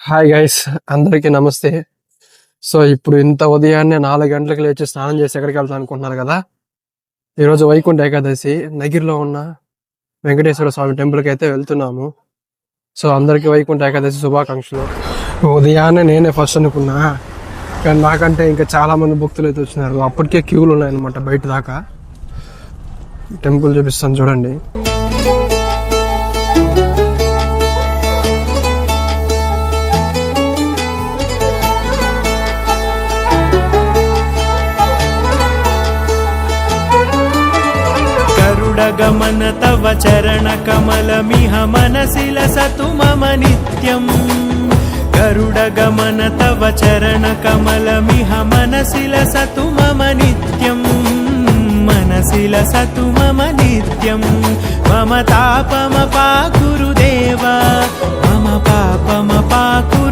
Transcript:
Hi guys, అందరికీ నమస్తే. So ఇప్పుడు ఇంత ఉదయాన్నే 4 గంటలకు లేచి స్నానం చేసి ఎక్కడికి వెళ్తాను అనుకుంటున్నారు కదా. ఈరోజు వైకుంఠ ఏకాదశి, నగిరిలో ఉన్న వెంకటేశ్వర స్వామి టెంపుల్కి అయితే వెళ్తున్నాము. సో అందరికీ వైకుంఠ ఏకాదశి శుభాకాంక్షలు. ఉదయాన్నే నేనే ఫస్ట్ అనుకున్నా, కానీ నాకంటే ఇంకా చాలా మంది భక్తులు అయితే వచ్చినారు. అప్పటికే క్యూలు ఉన్నాయన్నమాట బయట దాకా. టెంపుల్ చూపిస్తాను చూడండి. गमन तव चरण कमलमिह मनसि लसतु मम नित्यम् गरुडगमन तव चरण कमलमिह मनसि लसतु मम नित्यम् मनसि लसतु मम नित्यम् मम तापमपाकुरु देव मम पापमपाकुरु